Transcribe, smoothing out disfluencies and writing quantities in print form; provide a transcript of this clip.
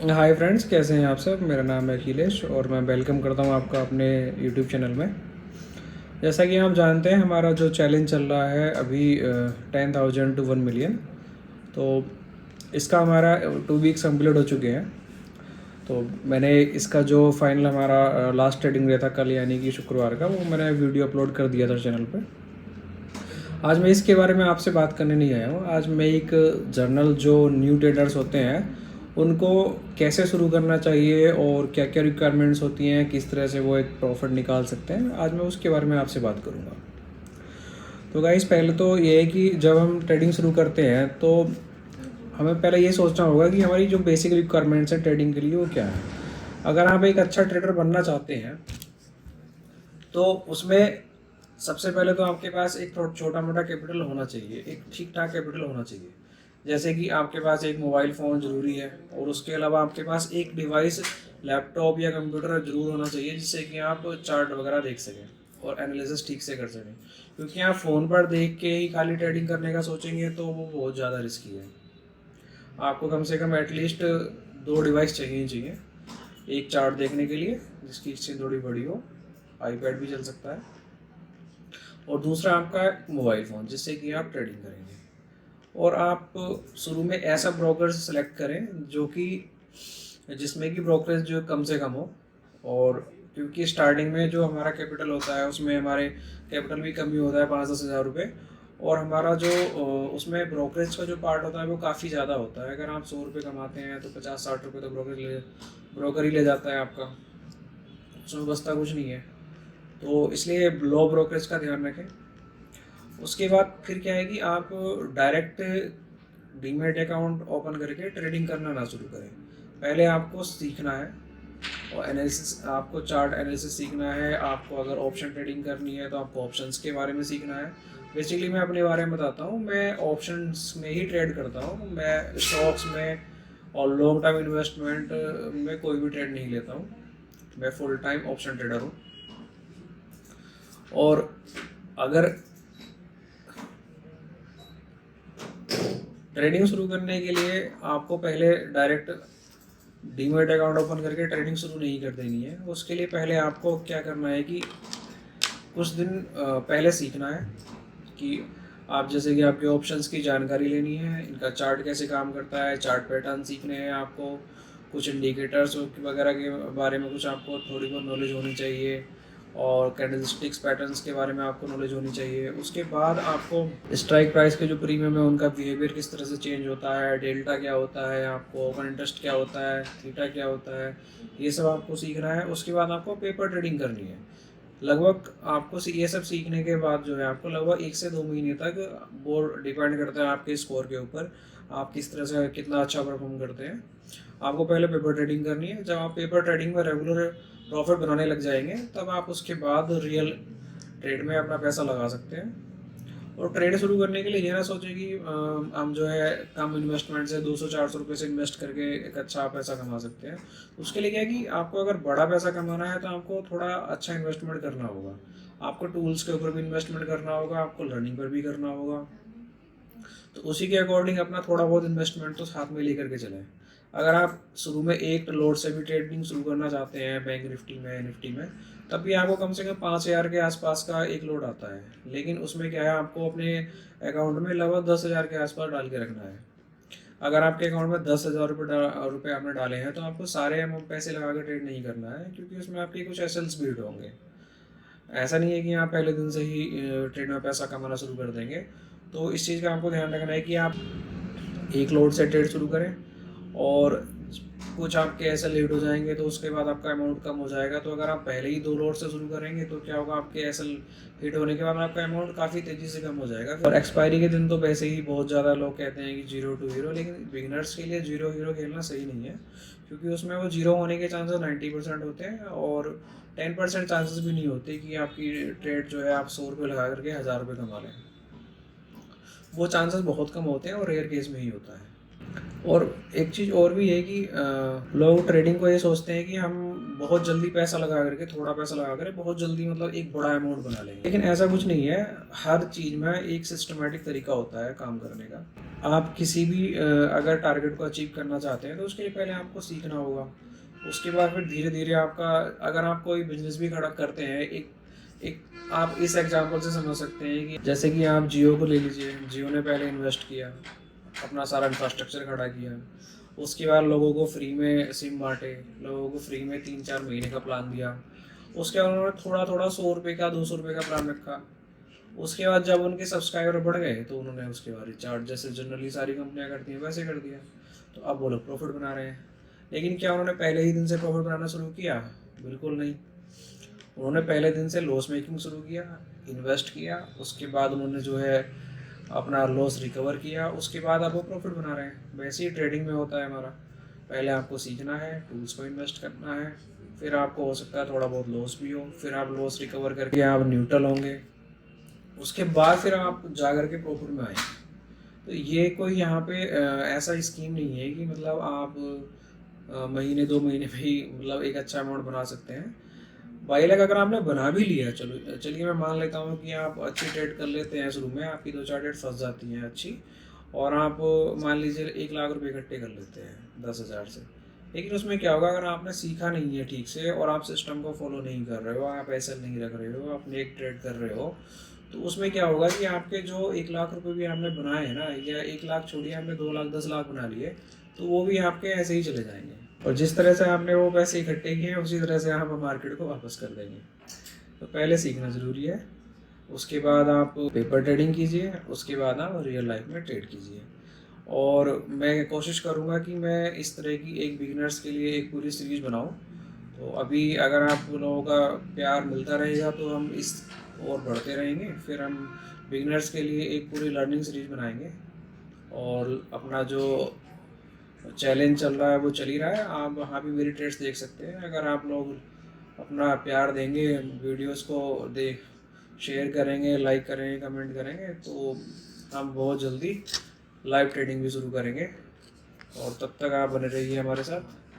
Hi friends, कैसे हैं आप सब। मेरा नाम है अखिलेश और मैं वेलकम करता हूं आपका अपने यूट्यूब चैनल में। जैसा कि आप जानते हैं, हमारा जो चैलेंज चल रहा है अभी 10,000 टू 1 मिलियन। तो इसका हमारा 2 वीक्स कंप्लीट हो चुके हैं। तो मैंने इसका जो फाइनल हमारा लास्ट ट्रेडिंग डे था कल, यानी कि शुक्रवार का, वो मैंने वीडियो अपलोड कर दिया था चैनल पे। आज मैं इसके बारे में आपसे बात करने नहीं आया हूँ। आज मैं एक जर्नल जो न्यू ट्रेडर्स होते हैं उनको कैसे शुरू करना चाहिए और क्या क्या रिक्वायरमेंट्स होती हैं, किस तरह से वो एक प्रॉफिट निकाल सकते हैं, आज मैं उसके बारे में आपसे बात करूँगा। तो गाइस, पहले तो ये है कि जब हम ट्रेडिंग शुरू करते हैं तो हमें पहले ये सोचना होगा कि हमारी जो बेसिक रिक्वायरमेंट्स हैं ट्रेडिंग के लिए वो क्या है। अगर आप एक अच्छा ट्रेडर बनना चाहते हैं तो उसमें सबसे पहले तो आपके पास एक छोटा मोटा कैपिटल होना चाहिए, एक ठीक ठाक कैपिटल होना चाहिए। जैसे कि आपके पास एक मोबाइल फ़ोन ज़रूरी है और उसके अलावा आपके पास एक डिवाइस, लैपटॉप या कंप्यूटर ज़रूर होना चाहिए जिससे कि आप चार्ट वगैरह देख सकें और एनालिसिस ठीक से कर सकें। क्योंकि आप फ़ोन पर देख के ही खाली ट्रेडिंग करने का सोचेंगे तो वो बहुत ज़्यादा रिस्की है। आपको कम से कम एटलीस्ट 2 डिवाइस चाहिए ही चाहिए। एक चार्ट देखने के लिए जिसकी स्क्रीन थोड़ी बड़ी हो, आईपैड भी चल सकता है, और दूसरा आपका मोबाइल फ़ोन जिससे कि आप ट्रेडिंग करेंगे। और आप शुरू में ऐसा ब्रोकर सेलेक्ट करें जो कि जिसमें कि ब्रोकरेज जो कम से कम हो। और क्योंकि स्टार्टिंग में जो हमारा कैपिटल होता है उसमें हमारे कैपिटल भी कम ही होता है, 5-10 हज़ार रुपये। और हमारा जो उसमें ब्रोकरेज का जो पार्ट होता है वो काफ़ी ज़्यादा होता है। अगर आप 100 रुपये कमाते हैं तो 50-60 रुपये तो ब्रोकर ही ले जाता है आपका, उसमें बचता कुछ नहीं है। तो इसलिए लो ब्रोकरेज का ध्यान रखें। उसके बाद फिर क्या है कि आप डायरेक्ट डीमेट अकाउंट ओपन करके ट्रेडिंग करना ना शुरू करें। पहले आपको सीखना है और एनालिसिस, आपको चार्ट एनालिसिस सीखना है। आपको अगर ऑप्शन ट्रेडिंग करनी है तो आपको ऑप्शंस के बारे में सीखना है। बेसिकली मैं अपने बारे में बताता हूँ, मैं ऑप्शंस में ही ट्रेड करता हूँ। मैं स्टॉक्स में और लॉन्ग टर्म इन्वेस्टमेंट में कोई भी ट्रेड नहीं लेता हूँ। मैं फुल टाइम ऑप्शन ट्रेडर हूँ। और अगर ट्रेडिंग शुरू करने के लिए आपको पहले डायरेक्ट डीमेट अकाउंट ओपन करके ट्रेडिंग शुरू नहीं कर देनी है। उसके लिए पहले आपको क्या करना है कि कुछ दिन पहले सीखना है कि आप, जैसे कि आपके ऑप्शंस की जानकारी लेनी है, इनका चार्ट कैसे काम करता है, चार्ट पैटर्न सीखने हैं आपको, कुछ इंडिकेटर्स वगैरह के बारे में कुछ आपको थोड़ी बहुत नॉलेज होनी चाहिए, और कैंडलस्टिक्स पैटर्न्स के बारे में आपको नॉलेज होनी चाहिए। उसके बाद आपको स्ट्राइक प्राइस के जो प्रीमियम है उनका बिहेवियर किस तरह से चेंज होता है, डेल्टा क्या होता है, आपको ओपन इंटरेस्ट क्या होता है, थीटा क्या होता है, ये सब आपको सीखना है। उसके बाद आपको पेपर ट्रेडिंग करनी है। लगभग आपको ये सब सीखने के बाद जो है आपको लगभग 1 से 2 महीने तक, वो डिपेंड करता है आपके स्कोर के ऊपर, आप किस तरह से कितना अच्छा परफॉर्म करते हैं। आपको पहले पेपर ट्रेडिंग करनी है। जब आप पेपर ट्रेडिंग में रेगुलर प्रॉफिट बनाने लग जाएंगे तब आप उसके बाद रियल ट्रेड में अपना पैसा लगा सकते हैं। और ट्रेड शुरू करने के लिए ये ना सोचें कि हम जो है कम इन्वेस्टमेंट से 200-400 रुपये से इन्वेस्ट करके एक अच्छा पैसा कमा सकते हैं। उसके लिए क्या है कि आपको अगर बड़ा पैसा कमाना है तो आपको थोड़ा अच्छा इन्वेस्टमेंट करना होगा। आपको टूल्स के ऊपर भी इन्वेस्टमेंट करना होगा, आपको लर्निंग पर भी करना होगा। तो उसी के अकॉर्डिंग अपना थोड़ा बहुत इन्वेस्टमेंट तो साथ में लेकर के चलें। अगर आप शुरू में एक लोड से भी ट्रेडिंग शुरू करना चाहते हैं बैंक निफ्टी में, निफ्टी में, तब भी आपको कम से कम 5,000 के आसपास का एक लोड आता है। लेकिन उसमें क्या है, आपको अपने अकाउंट में लगभग 10,000 के आसपास डाल के रखना है। अगर आपके अकाउंट में 10,000 रुपये आपने डाले हैं तो आपको सारे अमाउंट पैसे लगा कर ट्रेड नहीं करना है, क्योंकि उसमें आपके कुछ एसेट्स बिल्ड होंगे। ऐसा नहीं है कि आप पहले दिन से ही ट्रेड में पैसा कमाना शुरू कर देंगे। तो इस चीज़ का आपको ध्यान रखना है कि आप एक लोड से ट्रेड शुरू करें, और कुछ आपके ऐसे लेट हो जाएंगे तो उसके बाद आपका अमाउंट कम हो जाएगा। तो अगर आप पहले ही 2 लोड से शुरू करेंगे तो क्या होगा, आपके ऐसे हिट होने के बाद आपका अमाउंट काफ़ी तेज़ी से कम हो जाएगा। और एक्सपायरी के दिन तो वैसे ही बहुत ज़्यादा लोग कहते हैं कि 0 to 0, लेकिन बिगिनर्स के लिए 0-0 खेलना सही नहीं है, क्योंकि उसमें वो जीरो होने के चांसेस 90% होते हैं, और 10% चांसेस भी नहीं होते कि आपकी ट्रेड जो है आप 100 रुपये लगा करके 1,000 रुपये कमा लें। वो चांसेस बहुत कम होते हैं और रेयर केस में ही होता है। और एक चीज़ और भी है कि लोग ट्रेडिंग को ये सोचते हैं कि हम बहुत जल्दी पैसा लगा करके, थोड़ा पैसा लगा कर बहुत जल्दी मतलब एक बड़ा अमाउंट बना लेंगे, लेकिन ऐसा कुछ नहीं है। हर चीज़ में एक सिस्टमेटिक तरीका होता है काम करने का। आप किसी भी अगर टारगेट को अचीव करना चाहते हैं तो उसके लिए पहले आपको सीखना होगा। उसके बाद फिर धीरे धीरे आपका, अगर आप कोई बिजनेस भी खड़ा करते हैं, एक एक आप इस एग्जांपल से समझ सकते हैं कि जैसे कि आप जियो को ले लीजिए। जियो ने पहले इन्वेस्ट किया, अपना सारा इंफ्रास्ट्रक्चर खड़ा किया, उसके बाद लोगों को फ्री में सिम बांटे, लोगों को फ्री में 3-4 महीने का प्लान दिया। उसके बाद उन्होंने थोड़ा थोड़ा 100 रुपये का, 200 रुपये का प्लान रखा। उसके बाद जब उनके सब्सक्राइबर बढ़ गए तो उन्होंने उसके बाद रिचार्ज, जैसे जनरली सारी कंपनियां करती हैं, वैसे कर दिया। तो अब वो लोग प्रॉफिट बना रहे हैं। लेकिन क्या उन्होंने पहले ही दिन से प्रॉफिट बनाना शुरू किया? बिल्कुल नहीं। उन्होंने पहले दिन से लॉस मेकिंग शुरू किया, इन्वेस्ट किया, उसके बाद उन्होंने जो है अपना लॉस रिकवर किया, उसके बाद अब वो प्रॉफिट बना रहे हैं। वैसे ही ट्रेडिंग में होता है हमारा। पहले आपको सीखना है, टूल्स को इन्वेस्ट करना है, फिर आपको हो सकता है थोड़ा बहुत लॉस भी हो, फिर आप लॉस रिकवर करके आप न्यूट्रल होंगे, उसके बाद फिर आप जा कर के प्रॉफिट में आएंगे। तो ये कोई यहाँ पे ऐसा स्कीम नहीं है कि मतलब आप महीने 2 महीने में ही मतलब एक अच्छा अमाउंट बना सकते हैं। 22 लाख अगर आपने बना भी लिया, चलो चलिए मैं मान लेता हूँ कि आप अच्छी ट्रेड कर लेते हैं शुरू में, आपकी 2-4 ट्रेड फंस जाती हैं अच्छी, और आप मान लीजिए 1 लाख रुपए इकट्ठे कर लेते हैं 10,000 से। लेकिन उसमें क्या होगा, अगर आपने सीखा नहीं है ठीक से और आप सिस्टम को फॉलो नहीं कर रहे हो, आप ऐसा नहीं रख रहे हो, अपने एक ट्रेड कर रहे हो, तो उसमें क्या होगा कि आपके जो 1 लाख रुपए भी आपने बनाए हैं ना, या 1 लाख छोड़िए, आपने 2 लाख 10 लाख बना लिए, तो वो भी आपके ऐसे ही चले जाएंगे। और जिस तरह से आपने वो पैसे इकट्ठे किए हैं उसी तरह से आप मार्केट को वापस कर देंगे। तो पहले सीखना ज़रूरी है, उसके बाद आप पेपर ट्रेडिंग कीजिए, उसके बाद आप रियल लाइफ में ट्रेड कीजिए। और मैं कोशिश करूँगा कि मैं इस तरह की एक बिगिनर्स के लिए एक पूरी सीरीज़ बनाऊँ। तो अभी अगर आप लोगों का प्यार मिलता रहेगा तो हम इस और बढ़ते रहेंगे, फिर हम बिगिनर्स के लिए एक पूरी लर्निंग सीरीज बनाएंगे। और अपना जो चैलेंज चल रहा है वो चल ही रहा है, आप वहाँ भी मेरी ट्रेड्स देख सकते हैं। अगर आप लोग अपना प्यार देंगे, वीडियोस को देख शेयर करेंगे, लाइक करेंगे, कमेंट करेंगे, तो हम बहुत जल्दी लाइव ट्रेडिंग भी शुरू करेंगे। और तब तक आप बने रहिए हमारे साथ।